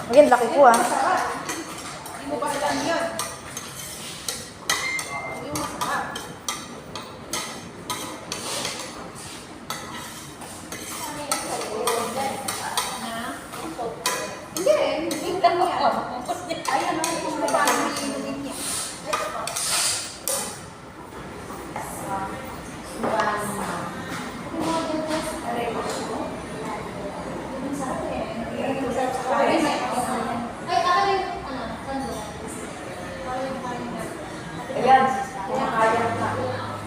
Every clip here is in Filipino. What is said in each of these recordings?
Again, laki ko ah. Hindi mo pa alam yun. Yung masarap. Hindi, hindi lang yan. Ayan ang kung paano iinumin niya. Ayan. Kaya na.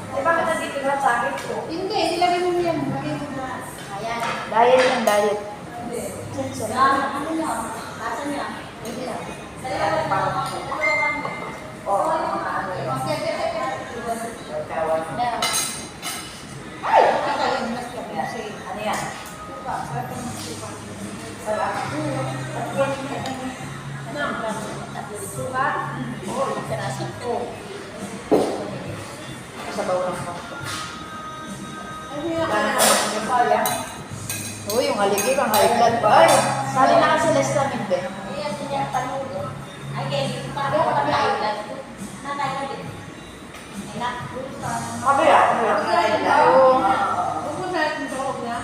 Eh, bakit nandito na sa akin ko? Hindi, nilagay mo yan. Lagay mo na. Ayan. Diet yan, diet. Hindi. Ano niya? Nasa niya? Hindi lang. Oo, mga ano yun. Kawan. Meron. Ay! Kakain mas ka kasi. Ano yan? Sarap ng suka. Sarap. Suka? Oo, Sarasok. oo. Kasabaw lang ako. Ano yung Kaya? Oo, yung haligi kang high blood pa. Ay, sali na kasi Lestamid din. Iya, siya panulo. Ay, kaya parang kami island. Nanay ka din. Enak. Kabila, kabila. Oo. Huwag mo na yung dog na.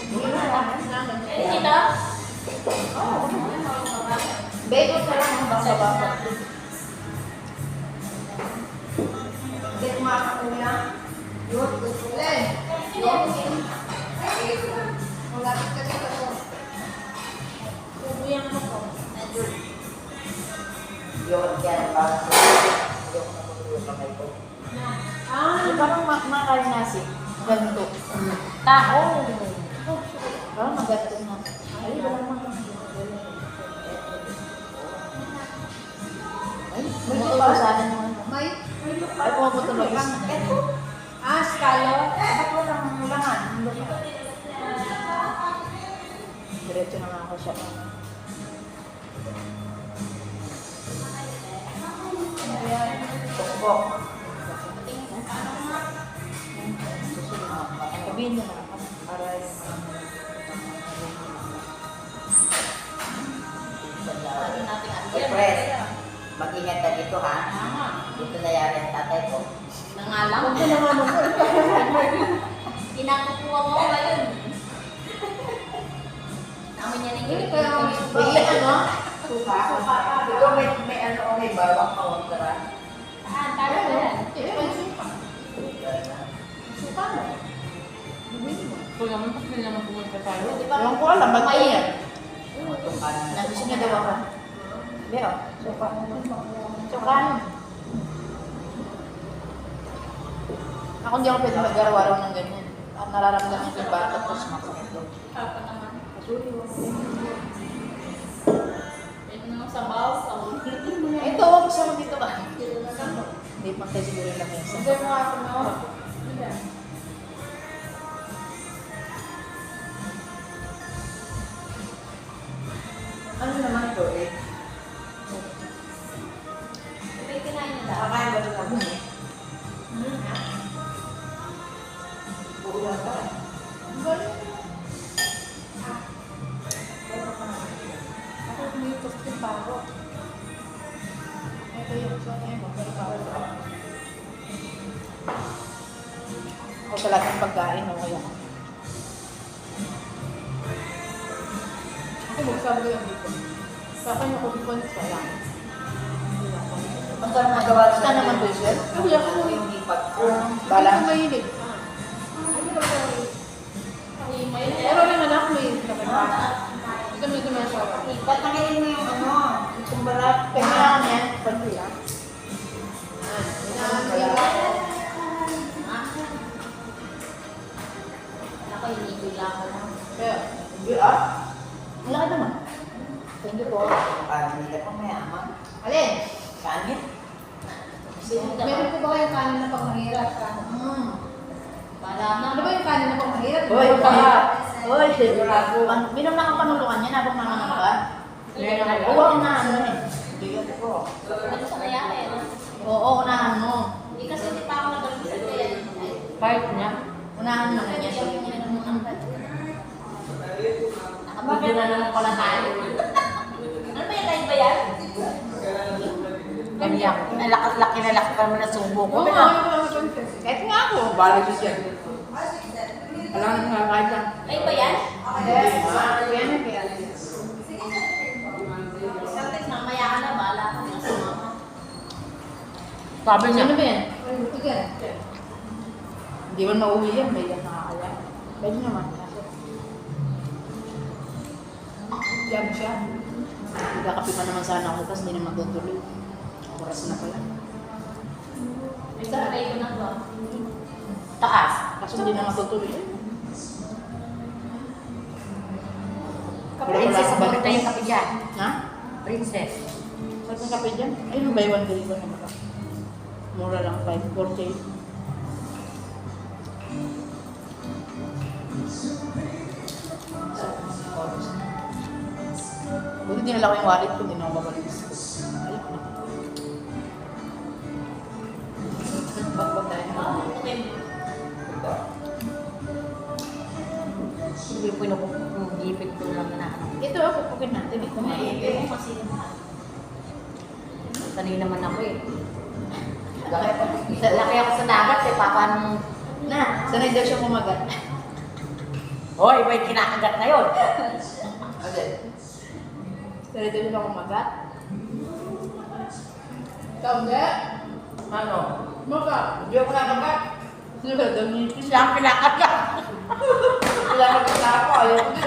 Hindi na lang. Eh, dito? Bagel ka lang ang basa-basa. Hindi kumakakulang. Yun, kukulen. Malapit ka sa ito. Bubuyang mo ko. Yun, kaya ba? Yung nakuluyo kamay ko. Ah, Parang makain nasi. Ganito. Tao. Parang maganto na. Ay, wala naman. Ay, may tutulo sana naman. may Ay, pumaputulo. Ito. ah, scallop. Bakit walang ulangan? Diretso na nga ako siya. Ayan. Bokbok. Sabihin niyo na. Para yung Lagi natin ang Press. Mag-ingat ka dito ha. Tama. Dito na yari ang tatay ko. Nangalang. Huwag ka naman mo. Pinakukuha mo ngayon. Namin yan yung Hindi kaya Sige, ano? Suka. Dito may ano, may bawang kauntra. Saan? Tara na yan. May suka. Suka mo. Bumili mo. Kung naman, pag naman pumunta tayo. Ewan ko alam, ba't May- yan? Tukan. Gusto niya daw ako. Hindi oh. Suka. Suka. Ako hindi ako pwede mag-araw-araw ng ganyan. Ang nararamdaman ko yung bakit ko sumakit doon. Papa naman. Yan naman sa bawas. Ito, gusto mo dito ka. Hindi pa kayo siguro lang yan. Hindi mo ako mo. Hindi. Ano naman to eh? May kinain na daw. Nakakain ba ito na mo eh? Uulan ka. Ako tumitos din pa ako. Ito yung gusto niya. Ako sa lahat ng pagkain, okay ako. Ako magsabi ko yung dito. Sa akin ako dito sa lang. Ang sarap magawa Basta naman to, sir. Ako yan ako yung hipag. Bala. Ako mahilig. Pero rin anak may nakita. Ito may gumasawa. Ba't nakain mo yung ano? Yung balat. Kailangan yan. Pagkila. Ako, hindi lang ako lang. Kaya, hindi ah. Ang laki naman. Thank you po. Paano nila pang mayaman? Alin? Kanit? Meron po ba kayong kanin na pang mahirap? Para na. Ano ba yung kanin na pang mahirap? Hoy, baka. Hoy, sigurado. Minom na ang panulukan niya, habang mga ka. Huwag na ano eh. Hindi ka po. Ano sa kaya eh? Oo, unahan mo. Hindi kasi hindi pa ako nagaling sa kaya. Kahit niya. Unahan mo na niya. Nakabigyan na naman pala tayo. yan? Ganyan. Laki na laki pa naman na subo ko. Oo nga. Kahit nga ako. Bala siya. Wala nang nakakain lang. Ay ba yan? Sometimes mamaya ka na, bahala ka na sa mama. Sabi niya. Ano ba yan? Hindi man mauwi yan. May yan nakakaya. Pwede naman. Jam siya. Nagkakapi pa naman sana ako tapos hindi naman tutuloy. Oras na pala. May sarapay ko na ba? Taas. Kaso hindi naman tutuloy. Princess, bakit na yung kape dyan? Ha? Princess. Saan ang kape dyan? Ayun, buy one, day one naman ka. Mura lang, 5.40. Buti dinala ko yung wallet ko, hindi na ako babalis. Ayun na. Bagbag tayo. Okay. Hindi ko pinupipit ko lang na ano. Ito, pupukin natin. Ito na Hindi mo kasi Sanay naman ako eh. Laki ako sa dagat eh. Paano? na, sanay daw siya kumagat. Hoy, iba yung kinakagat na yun. Sanay daw siya kumagat. Ikaw hindi? Ano? Maka. Hindi ako nakagat. Sino ba daw niya? Siya ang kinakagat. Nakagat na ako. Ayaw ko din.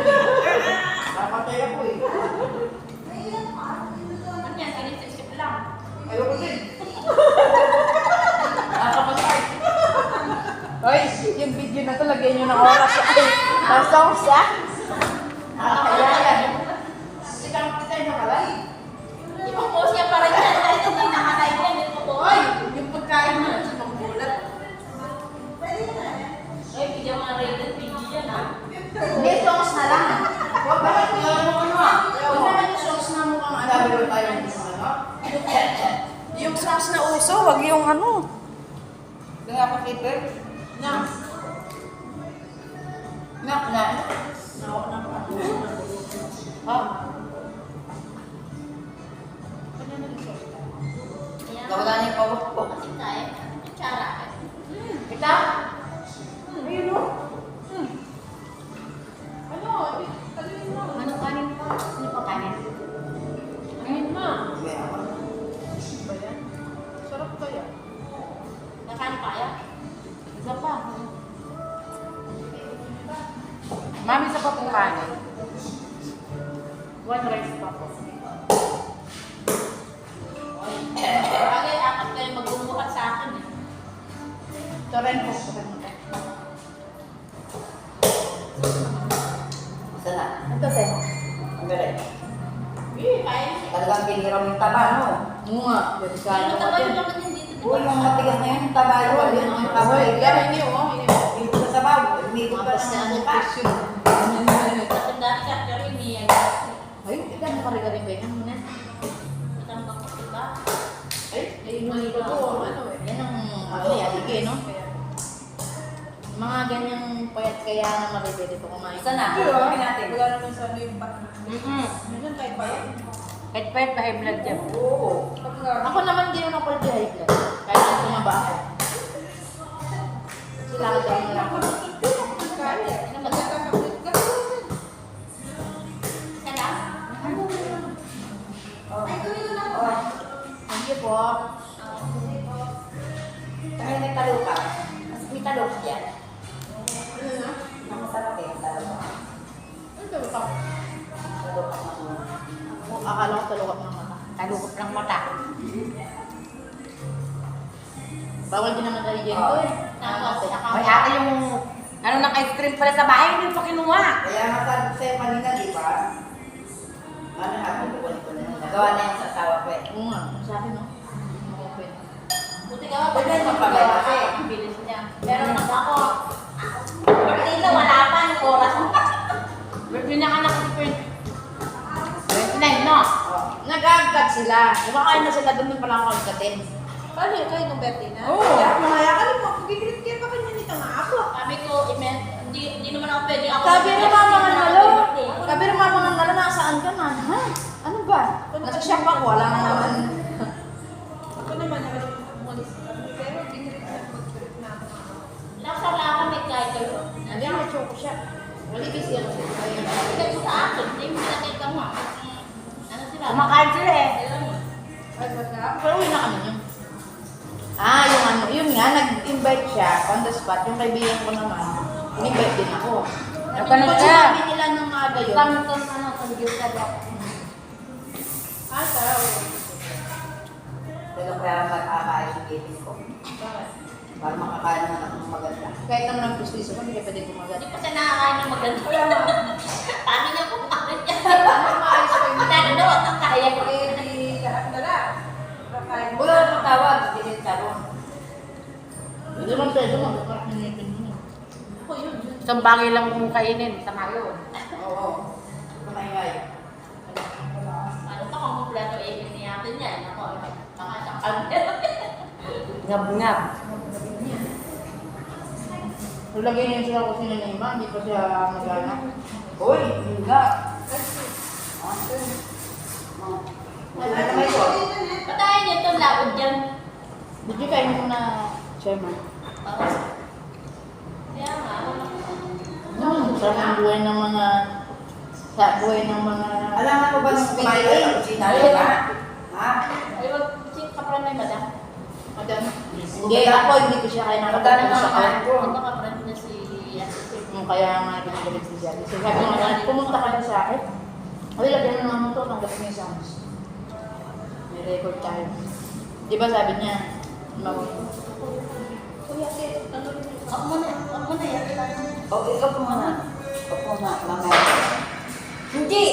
Nakatay ako eh. ano yan? Kanit-isip lang. Ayaw ko din. Nakapatay. Hoy, yung video na to, lagyan nyo ng oras. Ay, songs ah. Nakakaya. Kasi kang patay na kalay. Ipopost niya para dyan. Kahit hindi nakalive yan, ipopost. Hoy! Yung pagkain mo sa magbulat. Ay, video mga rated video yan ha. Hindi, songs na lang. Huwag ba natin yung ano ah? Huwag naman yung songs na mukhang ano. Sabi ko tayo ng ano? Yung songs na uso, wag yung ano. Kaya pa Peter? Na. Na. Oh. Nawala na yung pawak ko. Kasi tayo, kutsara. Kita? Ayun o. Ano? Ano kanin pa? Ano pa kanin? Ayun na. Ba yan? Sarap kaya. Nakain pa kaya? Isa pa. Mami, sa pa pong kanin. One rice pa po. Bagay, apat kayo magbumuhat sa akin eh. Ito rin po. Bakit mo tayo? Isa na. Ito tayo. Ang galing. Eh, kaya siya. Talagang piniram yung taba, no? Oo nga. Delikado Ano ka taba din. yung naman yung dito? Uy, yung matigas na yun, yung taba yun. Yun ang taba Hoy, yun. yan hindi o. Dito sa sabaw. Umikot pa Tapos na ng ano mukha. tissue. Matanda ka, pero hindi yan. Ay, ito mo kari-kari ba yan? Muna. Matambak ko diba? Ay, mali ko to. Ano eh. Yan ang ano yan. Sige, no? Mga ganyang payat kaya na maribili ko kumain. Isa na. Kumain natin. Wala naman sa ano yung pa. Mm-mm. tayo pa yan? Kahit pwede pa high blood dyan. Oo. Ako naman din ako pwede high blood. Kahit na tumaba ako. Sila ka daw na lang. Sarap? Thank you po. Kaya may talupa. Mas may talupa yan. Ano na? Masarap eh, yung talupa. Ano ito ba? Talupa na. Akala ko talukap ng mata. Talukot ng mata. Bawal din naman tayo dyan to eh. Tapos, May ate yung ano ng ice cream pala sa bahay, hindi pa kinuha. Kaya nga sabi ko sa'yo kanina, di ba? Ano na ako, kukunin ko na yun. Nagawa na yung sa asawa ko eh. Oo nga. Sa akin no? Okay. buti ka ba? Pwede naman pala kasi. Ang bilis niya. Pero pag ako, dito wala pa yung oras. Birthday na anak ko si 29, no? Nag-agkat sila. Kumakain na sila doon pala ako agkatin. Paano yun kayo nung birthday na? Oo. Mamaya ka rin mo. Gigilit kayo pa kanya nito nga ako. Sabi ko, hindi naman ako pwede ako. Sabi ng mama ng malo. Sabi ng mama ng malo, nasaan ka man? Ha? Ano ba? Nasa-shop ako Kumakain sila eh. Ay, masarap. Pero uwi na kami yun. Yung ano, yun nga, nag-invite siya on the spot. Yung kaibigan ko naman, in-invite din ako. Nagkaroon Kung ka. sinabi nila ng aga yun, Kami itong ano, computer daw. Ah, sarap. Pero kaya makakain si Katie ko. Bakit? Para makakain naman ako ng maganda. kahit naman ang pustiso ko, hindi ka pwede kumagat. Hindi pa siya nakakain ng maganda. Paano niya kumain yan? Maayos ko yung Dahil daw ang kaya ko. Eh, di lahat na lang. Kakain. Wala nang tawag, hindi rin tarong. Hindi naman pwede mag-minipin mo. Ako yun. Isang bagay lang kung kainin, tama yun. Oo. Kumaingay. Ano pa kung kompleto egg ni natin yan? Ako, pangasang Ngab-ngab. Lagay niya sila kung sino na ima, hindi pa siya mag-ano. Uy, hindi nga. Ano naman ito? Patayin niyo itong laod dyan. Did you kain mo na, chairman? Kaya nga, Sarap ang buhay ng mga... Sa buhay ng mga... Alam mo ba nung kumain ka sa kusina, di ba? Ha? ay wag-check ka pa may madam. Madam. Hindi, ako hindi ko siya kaya Magkano nakapagpunta nga sa kain ko? Ano ka friend na si Yung kaya nga pinagalit si Jackie. So sabi ko nga, pumunta ka na sa akin. Ay, lagyan mo naman ito, tanggap mo yung sounds. May record tayo. Di ba sabi niya, Kuya, ako muna yan. O, ikaw po muna. Opo na, mamaya. Hindi!